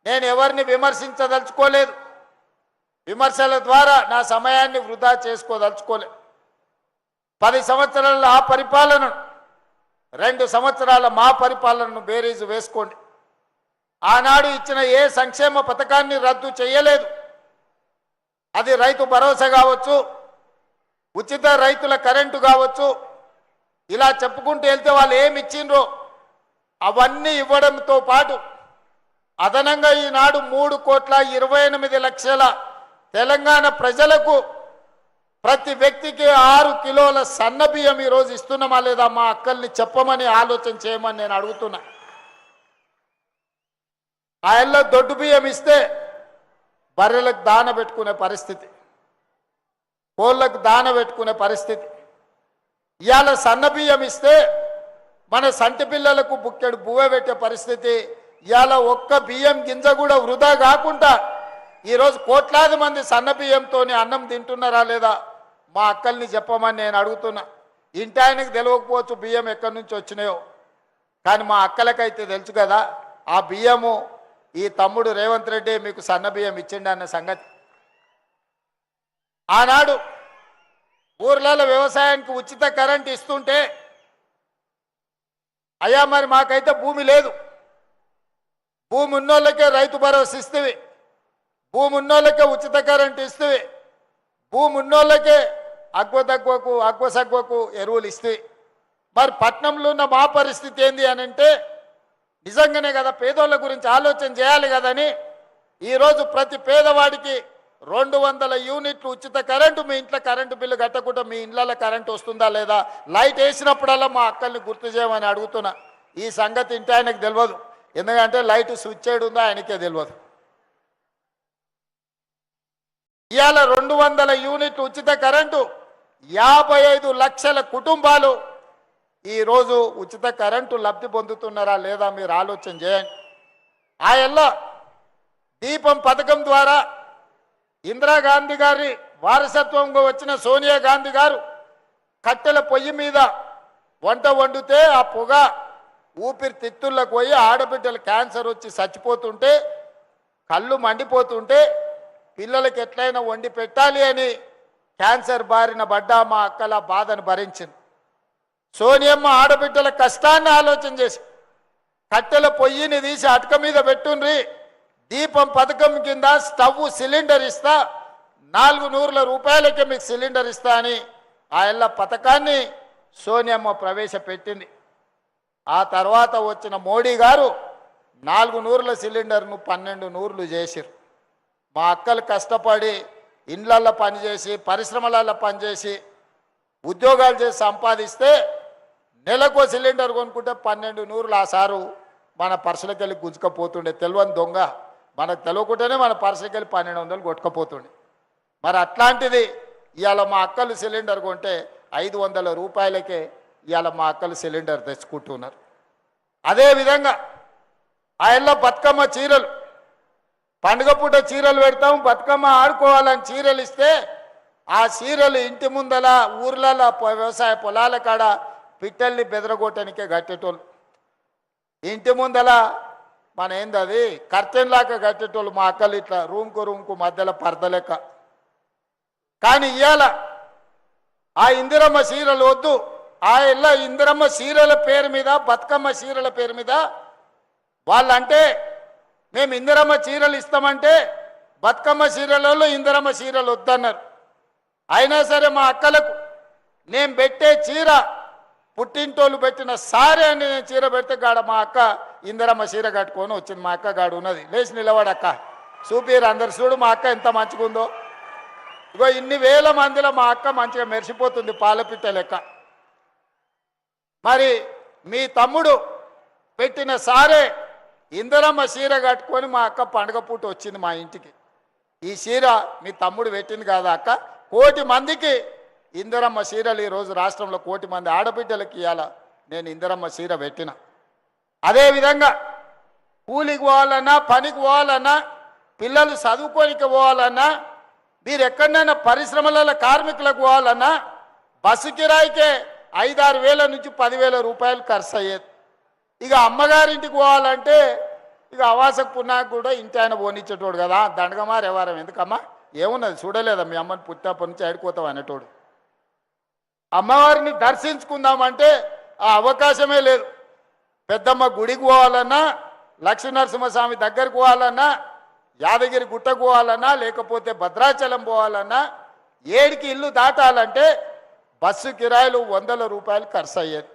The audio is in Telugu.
నేను ఎవరిని విమర్శించదలుచుకోలేదు, విమర్శల ద్వారా నా సమయాన్ని వృధా చేసుకోదలుచుకోలేదు. 10 సంవత్సరాల ఆ పరిపాలనను 2 సంవత్సరాల మా పరిపాలనను బేరీజు వేసుకోండి. ఆనాడు ఇచ్చిన ఏ సంక్షేమ పథకాన్ని రద్దు చేయలేదు. అది రైతు భరోసా కావచ్చు, ఉచిత రైతుల కరెంటు కావచ్చు, ఇలా చెప్పుకుంటూ వెళ్తే వాళ్ళు ఏమి ఇచ్చిండ్రో అవన్నీ ఇవ్వడంతో పాటు అదనంగా ఈనాడు 3,28,00,000 తెలంగాణ ప్రజలకు ప్రతి వ్యక్తికి 6 కిలోల సన్న బియ్యం ఈరోజు ఇస్తున్నామా లేదా మా అక్కల్ని చెప్పమని ఆలోచన చేయమని నేను అడుగుతున్నా. ఆయల్లో దొడ్డు బియ్యం ఇస్తే బర్రెలకు దాన పెట్టుకునే పరిస్థితి, కోళ్ళకు దాన పెట్టుకునే పరిస్థితి. ఇవాళ సన్న బియ్యం ఇస్తే మన సంటి పిల్లలకు బుక్కెడు బువ్వ పెట్టే పరిస్థితి. ఇవాళ ఒక్క బియ్యం గింజ కూడా వృధా కాకుండా ఈరోజు కోట్లాది మంది సన్న బియ్యంతో అన్నం తింటున్నారా లేదా మా అక్కల్ని చెప్పమని నేను అడుగుతున్నా. ఇంటి ఆయనకు తెలియకపోవచ్చు బియ్యం ఎక్కడి నుంచి వచ్చినాయో, కానీ మా అక్కలకైతే తెలుసు కదా ఆ బియ్యము ఈ తమ్ముడు రేవంత్ రెడ్డి మీకు సన్న బియ్యం ఇచ్చిండి అన్న సంగతి. ఆనాడు ఊర్లలో వ్యవసాయానికి ఉచిత కరెంట్ ఇస్తుంటే అయ్యా మరి మాకైతే భూమి లేదు, భూమి ఉన్నోళ్ళకే రైతు భరోసా ఇస్తేవి, భూమి ఉన్నోళ్ళకే ఉచిత కరెంట్ ఇస్తేవి, భూమి ఉన్నోళ్ళకే అగ్వ సగ్వకు ఎరువులు ఇస్తేవి. మరి పట్నంలో ఉన్న మా పరిస్థితి ఏంది అని అంటే నిజంగానే కదా పేదోళ్ళ గురించి ఆలోచన చేయాలి కదని ఈరోజు ప్రతి పేదవాడికి 200 యూనిట్లు ఉచిత కరెంటు, మీ ఇంట్లో కరెంటు బిల్లు కట్టకుండా మీ ఇళ్ళలో కరెంటు వస్తుందా లేదా, లైట్ వేసినప్పుడల్లా మా అక్కల్ని గుర్తు చేయమని అడుగుతున్నా. ఈ సంగతి ఇంటి ఆయనకు తెలియదు, ఎందుకంటే లైట్ స్విచ్ చేయడం ఉందో ఆయనకే తెలియదు. ఇవాళ 200 యూనిట్లు ఉచిత కరెంటు, 55 లక్షల కుటుంబాలు ఈరోజు ఉచిత కరెంటు లబ్ధి పొందుతున్నారా లేదా మీరు ఆలోచన చేయండి. ఆయల్లో దీపం పథకం ద్వారా ఇందిరాగాంధీ గారి వారసత్వంగా వచ్చిన సోనియా గాంధీ గారు కట్టెల పొయ్యి మీద వంట వండితే ఆ పొగ ఊపిరితిత్తుల్లోకి పోయి ఆడబిడ్డలు క్యాన్సర్ వచ్చి చచ్చిపోతుంటే, కళ్ళు మండిపోతుంటే పిల్లలకి ఎట్లయినా వండి పెట్టాలి అని క్యాన్సర్ బారిన పడ్డా మా అక్కల బాధను భరించింది. సోనియమ్మ ఆడబిడ్డల కష్టాన్ని ఆలోచన చేసి కట్టెల పొయ్యిని తీసి అటక మీద పెట్టుండ్రి, దీపం పథకం కింద స్టవ్ సిలిండర్ ఇస్తా, 400 రూపాయలకే మీకు సిలిండర్ ఇస్తా అని ఆ పథకాన్ని సోనియమ్మ ప్రవేశపెట్టింది. ఆ తర్వాత వచ్చిన మోడీ గారు 400 సిలిండర్ను 1200 చేసిరు. మా అక్కలు కష్టపడి ఇండ్లల్లో పనిచేసి పరిశ్రమలలో పనిచేసి ఉద్యోగాలు చేసి సంపాదిస్తే నెలకో సిలిండర్ కొనుక్కుంటే 1200 ఆ సారు మన పర్సులకి వెళ్ళి గుంజుకపోతుండే. తెలియని దొంగ మనకు తెలియకుండానే మన పర్సులకి వెళ్ళి 1200 కొట్టుకపోతుండే. మరి అట్లాంటిది ఇవాళ మా అక్కలు సిలిండర్ కొంటే 500 రూపాయలకే ఇవాళ మా అక్కలు సిలిండర్ తెచ్చుకుంటున్నారు. అదేవిధంగా ఆయనలో బతుకమ్మ చీరలు, పండుగ పూట చీరలు పెడతాం, బతుకమ్మ ఆడుకోవాలని చీరలు ఇస్తే ఆ చీరలు ఇంటి ముందల ఊర్లలో వ్యవసాయ పొలాల కాడ పిట్టల్ని బెదరగొట్టడానికే కట్టేటోళ్ళు. ఇంటి ముందల మన ఏంది అది కర్టెన్ లాగా కట్టేటోళ్ళు మా అక్కలు ఇట్లా రూమ్కు మధ్యలో పరద లెక్క. కానీ ఇవాళ ఆ ఇందిరమ్మ చీరలు వద్దు, ఆ ఇళ్ళ ఇందిరమ్మ చీరల పేరు మీద బతుకమ్మ చీరల పేరు మీద వాళ్ళంటే మేము ఇందిరమ్మ చీరలు ఇస్తామంటే బతుకమ్మ చీరలలో ఇందిరమ్మ చీరలు వద్దన్నారు. అయినా సరే మా అక్కలకు నేను పెట్టే చీర పుట్టింటోళ్ళు పెట్టిన సారే అని నేను చీర పెడితే గాడ మా అక్క ఇందిరమ్మ చీర కట్టుకొని వచ్చింది. మా అక్క గాడు ఉన్నది, లేచి నిలబడక్క చూపిరు అందరు చూడు మా అక్క ఎంత మంచిగా ఉందో. ఇగో ఇన్ని వేల మందిలో మా అక్క మంచిగా మెరిసిపోతుంది పాలపిట్ట లెక్క. మరి మీ తమ్ముడు పెట్టిన సారే ఇందిరమ్మ చీర కట్టుకొని మా అక్క పండుగ పూట వచ్చింది మా ఇంటికి. ఈ చీర మీ తమ్ముడు పెట్టింది కాదా అక్క? 1,00,00,000 మందికి ఇందిరమ్మ చీరలు ఈరోజు రాష్ట్రంలో 1,00,00,000 మంది ఆడబిడ్డలకి ఇవాళ నేను ఇందిరమ్మ చీర పెట్టిన. అదేవిధంగా కూలికి పోవాలన్నా, పనికి పోవాలన్నా, పిల్లలు చదువుకోనికి పోవాలన్నా, మీరు ఎక్కడైనా పరిశ్రమల కార్మికులకు పోవాలన్నా బస్సు కిరాయికే 5-6 వేల నుంచి 10,000 రూపాయలు ఖర్చు అయ్యేది. ఇక అమ్మగారింటికి పోవాలంటే ఇక అవాసకు పున్నాకు కూడా ఇంటి ఆయన పోనిచ్చేటోడు కదా, దండగమా రేవారం ఎందుకమ్మా ఏమున్నది చూడలేదా మీ అమ్మని పుట్టినప్పటి నుంచి ఆడుకోతావు అనేటోడు. అమ్మవారిని దర్శించుకుందామంటే ఆ అవకాశమే లేదు. పెద్దమ్మ గుడికి పోవాలన్నా, లక్ష్మీనరసింహస్వామి దగ్గరికి పోవాలన్నా, యాదగిరి గుట్టకు పోవాలన్నా, లేకపోతే భద్రాచలం పోవాలన్నా, ఏడికి ఇల్లు దాటాలంటే బస్సు కిరాయిలు 100 రూపాయలు ఖర్చు అయ్యేది.